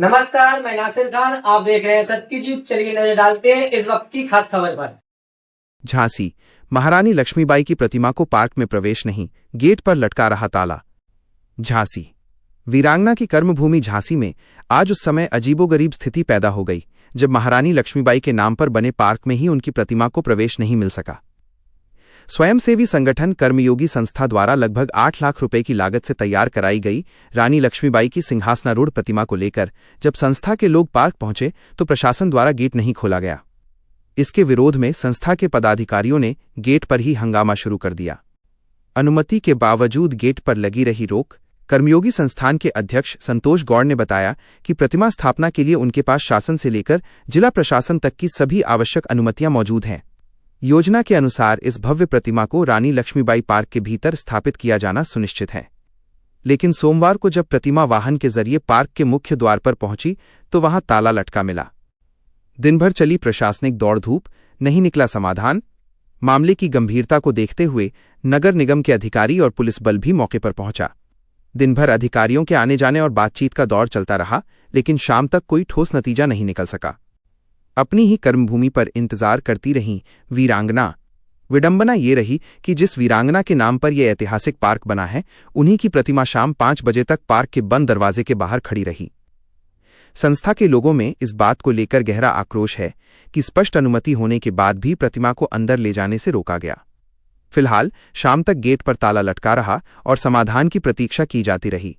नमस्कार, मैं नासिर खान। आप देख रहे हैं सत्यजीत। चलिए नजर डालते हैं इस वक्त की खास खबर पर। झांसी महारानी लक्ष्मीबाई की प्रतिमा को पार्क में प्रवेश नहीं, गेट पर लटका रहा ताला। झांसी वीरांगना की कर्मभूमि झांसी में आज उस समय अजीबोगरीब स्थिति पैदा हो गई जब महारानी लक्ष्मीबाई के नाम पर बने पार्क में ही उनकी प्रतिमा को प्रवेश नहीं मिल सका। स्वयंसेवी संगठन कर्मयोगी संस्था द्वारा लगभग 8 लाख रुपए की लागत से तैयार कराई गई रानी लक्ष्मीबाई की सिंहासनारूढ़ प्रतिमा को लेकर जब संस्था के लोग पार्क पहुंचे तो प्रशासन द्वारा गेट नहीं खोला गया। इसके विरोध में संस्था के पदाधिकारियों ने गेट पर ही हंगामा शुरू कर दिया। अनुमति के बावजूद गेट पर लगी रही रोक। कर्मयोगी संस्थान के अध्यक्ष संतोष गौड़ ने बताया कि प्रतिमा स्थापना के लिए उनके पास शासन से लेकर जिला प्रशासन तक की सभी आवश्यक अनुमतियां मौजूद हैं। योजना के अनुसार इस भव्य प्रतिमा को रानी लक्ष्मीबाई पार्क के भीतर स्थापित किया जाना सुनिश्चित है, लेकिन सोमवार को जब प्रतिमा वाहन के जरिए पार्क के मुख्य द्वार पर पहुंची तो वहां ताला लटका मिला। दिन भर चली प्रशासनिक दौड़ धूप, नहीं निकला समाधान। मामले की गंभीरता को देखते हुए नगर निगम के अधिकारी और पुलिस बल भी मौके पर पहुंचा। दिन भर अधिकारियों के आने जाने और बातचीत का दौर चलता रहा, लेकिन शाम तक कोई ठोस नतीजा नहीं निकल सका। अपनी ही कर्मभूमि पर इंतजार करती रहीं वीरांगना। विडंबना ये रही कि जिस वीरांगना के नाम पर यह ऐतिहासिक पार्क बना है, उन्हीं की प्रतिमा शाम 5 बजे तक पार्क के बंद दरवाजे के बाहर खड़ी रही। संस्था के लोगों में इस बात को लेकर गहरा आक्रोश है कि स्पष्ट अनुमति होने के बाद भी प्रतिमा को अंदर ले जाने से रोका गया। फिलहाल शाम तक गेट पर ताला लटका रहा और समाधान की प्रतीक्षा की जाती रही।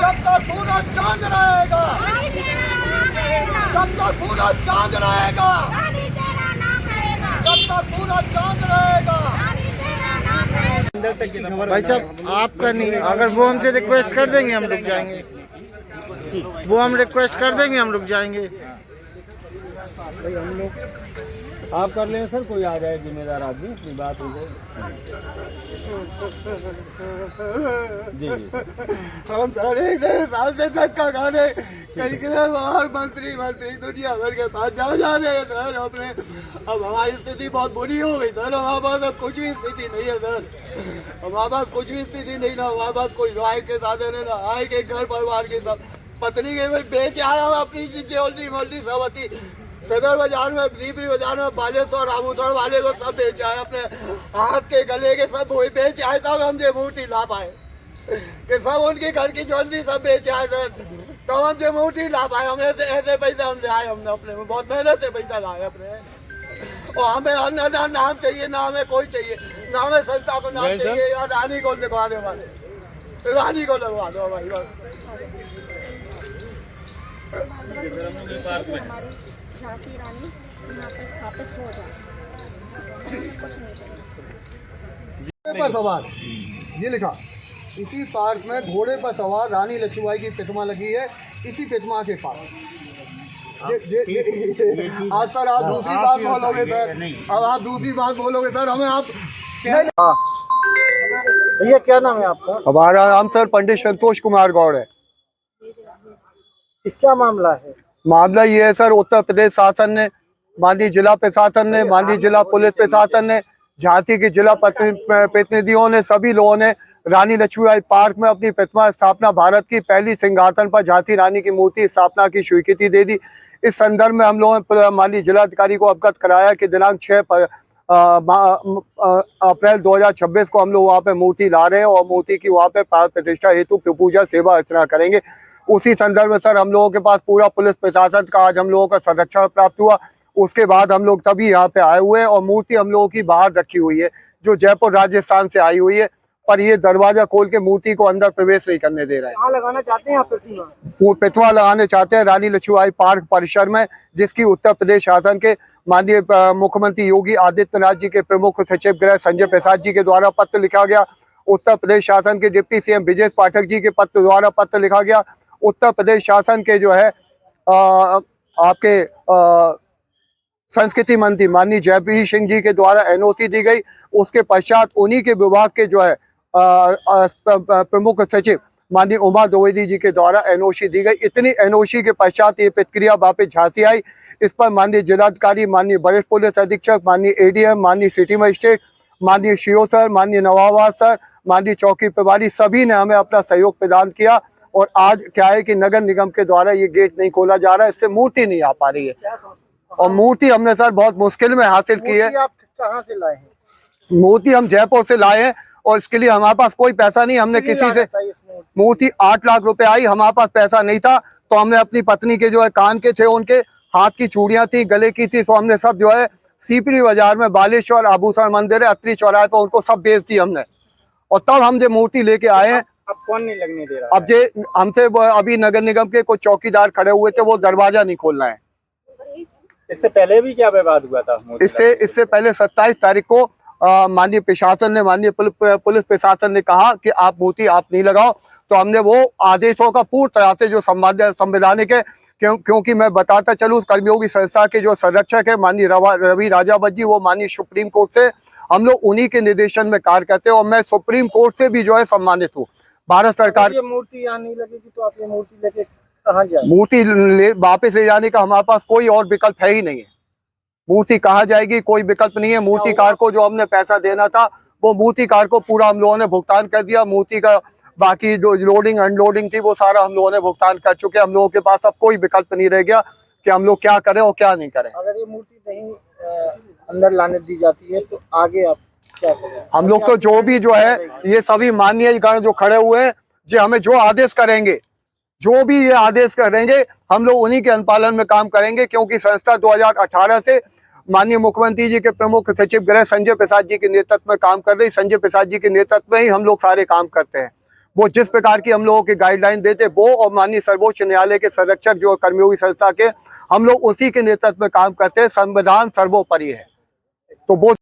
जब तक पूरा चांद रहेगा, जब तक पूरा चांद रहेगा, जब तक पूरा चांद रहेगा। भाई साहब आपका नहीं, अगर वो हमसे रिक्वेस्ट कर देंगे हम रुक जाएंगे। वो हम रिक्वेस्ट कर देंगे हम रुक जाएंगे। भाई हम लोग आप कर लें सर, कोई आ जाए जिम्मेदार आदमी, अपनी बात हो जाए। जी हम सारे इधर साल से धक्का खा रहे, कहीं बाहर मंत्री दुनिया भर के पास जा रहे हैं सर। अपने अब हमारी स्थिति बहुत बुरी हो गई सर। हमारे पास अब कुछ भी स्थिति नहीं है सर। हमारे पास कुछ भी स्थिति नहीं, ना हमारे पास कोई आय के साधन है, ना आय के घर परिवार के सब पत्नी के बेच आया हूँ अपनी मोल्टी सबती सदर बाजार में, दीपरी बाजार में, बालेश्वर आभूषण वाले को सब बेच आए। अपने हाथ के गले के सब वही बेच आए, तब हम जो मूर्ति ला पाए कि सब उनके घर की ज्वेलरी सब बेच आए सर, तब हम जो मूर्ति ला पाए। हम ऐसे पैसे हम ले आए, हमने अपने में बहुत मेहनत से पैसा लाए अपने। और हमें ना नाम चाहिए, ना हमें कोई चाहिए, ना हमें संस्था को नाम चाहिए। या रानी को लगवा दो हमारे, रानी को लगवा दो भाई बस। झांसी रानी यहाँ पर स्थापित हो जाए, कुछ नहीं चाहिए। पर सवार ये लिखा, इसी पार्क में घोड़े पर सवार रानी लक्ष्मीबाई की प्रतिमा लगी है, इसी प्रतिमा के पास। आज सर आप दूसरी बात बोलोगे सर, अब आप दूसरी बात बोलोगे सर, हमें आप भैया क्या नाम है आपका? हमारा नाम सर पंडित संतोष कुमार गौड़ है। क्या मामला है? मामला ये है सर, उत्तर प्रदेश शासन ने, माननीय जिला प्रशासन ने, माननीय जिला पुलिस प्रशासन ने, झांसी के जिला प्रतिनिधियों ने, सभी लोगों ने रानी लक्ष्मीबाई पार्क में अपनी प्रतिमा स्थापना, भारत की पहली सिंहासन पर झांसी रानी की मूर्ति स्थापना की स्वीकृति दे दी। इस संदर्भ में हम लोगों ने माननीय जिलाधिकारी को अवगत कराया कि दिनांक 6 अप्रैल 2026 को हम लोग वहाँ पे मूर्ति ला रहे हैं और मूर्ति की वहाँ पे प्राण प्रतिष्ठा हेतु पूजा सेवा अर्चना करेंगे। उसी संदर्भ में सर हम लोगों के पास पूरा पुलिस प्रशासन का आज हम लोगों का संरक्षण प्राप्त हुआ। उसके बाद हम लोग तभी यहाँ पे आए हुए हैं और मूर्ति हम लोगों की बाहर रखी हुई है, जो जयपुर राजस्थान से आई हुई है, पर ये दरवाजा खोल के मूर्ति को अंदर प्रवेश नहीं करने दे रहा है। कहाँ लगाना चाहते हैं आप प्रतिमा? प्रतिमा लगाने चाहते हैं रानी लक्ष्मीबाई पार्क परिसर में, जिसकी उत्तर प्रदेश शासन के माननीय मुख्यमंत्री योगी आदित्यनाथ जी के प्रमुख सचिव गृह संजय प्रसाद जी के द्वारा पत्र लिखा गया। उत्तर प्रदेश शासन के डिप्टी सीएम ब्रजेश पाठक जी के पत्र द्वारा पत्र लिखा गया। उत्तर प्रदेश शासन के जो है आपके संस्कृति मंत्री माननीय जयवीर सिंह जी के द्वारा एनओसी दी गई। उसके पश्चात उन्हीं के विभाग के जो है प्रमुख सचिव माननीय उमा द्विवेदी जी के द्वारा एनओसी दी गई। इतनी एनओसी के पश्चात ये प्रतिक्रिया वापस झांसी आई। इस पर माननीय जिलाधिकारी, माननीय वरिष्ठ पुलिस अधीक्षक, माननीय एडीएम, माननीय सिटी मजिस्ट्रेट माननीय सीओ सर, माननीय नवाब सर, माननीय चौकी प्रभारी सभी ने हमें अपना सहयोग प्रदान किया। और आज क्या है कि नगर निगम के द्वारा ये गेट नहीं खोला जा रहा है, इससे मूर्ति नहीं आ पा रही है। और मूर्ति हमने सर बहुत मुश्किल में हासिल की है। आप कहाँ से लाए हैं? मूर्ति हम जयपुर से लाए हैं और इसके लिए हमारे पास कोई पैसा नहीं। हमने किसी से मूर्ति 8 लाख रुपए आई, हमारे पास पैसा नहीं था, तो हमने अपनी पत्नी के जो है कान के थे, उनके हाथ की चूड़ियां थी, गले की थी, तो हमने सब जो है सीपरी बाजार में बालेश्वर आभूषण मंदिर है अत्रि चौराहे पर, उनको सब बेच दी हमने। और तब हम जो मूर्ति लेके आए हैं। अब कौन नहीं लगने दे रहा? अब जे हमसे अभी नगर निगम के कुछ चौकीदार खड़े हुए थे, वो दरवाजा नहीं खोलना है। इससे पहले भी क्या विवाद हुआ था? इससे पहले 27 तारीख को माननीय प्रशासन ने, माननीय पुलिस प्रशासन ने कहा कि आप मूर्ति आप नहीं लगाओ, तो हमने वो आदेशों का पूर्ण तरह से जो संवैधानिक है, क्योंकि मैं बताता चलूं, कर्मयोगी संस्था के जो संरक्षक है माननीय रवि राजावत जी, वो माननीय सुप्रीम कोर्ट से हम लोग उन्हीं के निर्देशन में कार्य करते हैं। और मैं सुप्रीम कोर्ट से भी जो है सम्मानित हूँ। भारत सरकार ये मूर्ति यहाँ नहीं लगेगी तो आप ये मूर्ति लेके कहाँ जाएंगे? मूर्ति वापस ले जाने का हमारे पास कोई और विकल्प है ही नहीं है। मूर्ति कहाँ जाएगी, कोई विकल्प नहीं है। मूर्तिकार को जो हमने पैसा देना था, वो मूर्तिकार को पूरा हम लोगों ने भुगतान कर दिया। मूर्ति का बाकी जो लोडिंग अनलोडिंग थी, वो सारा हम लोगों ने भुगतान कर चुके हैं। हम लोगों के पास अब कोई विकल्प नहीं रह गया कि हम लोग क्या करें और क्या नहीं करें। अगर ये मूर्ति नहीं अंदर लाने दी जाती है तो आगे आप क्या करें? हम लोग तो जो भी जो है, ये सभी माननीय गण जो खड़े हुए हैं, जो हमें जो आदेश करेंगे, जो भी ये आदेश करेंगे, हम लोग उन्हीं के अनुपालन में काम करेंगे। क्योंकि संस्था 2018 से माननीय मुख्यमंत्री जी के प्रमुख सचिव गृह संजय प्रसाद जी के नेतृत्व में काम कर रही। संजय प्रसाद जी के नेतृत्व में ही हम लोग सारे काम करते हैं। वो जिस प्रकार की हम लोगों की गाइडलाइन देते, वो और माननीय सर्वोच्च न्यायालय के संरक्षक जो कर्मयोगी संस्था के, हम लोग उसी के नेतृत्व में काम करते हैं। संविधान सर्वोपरि है, तो वो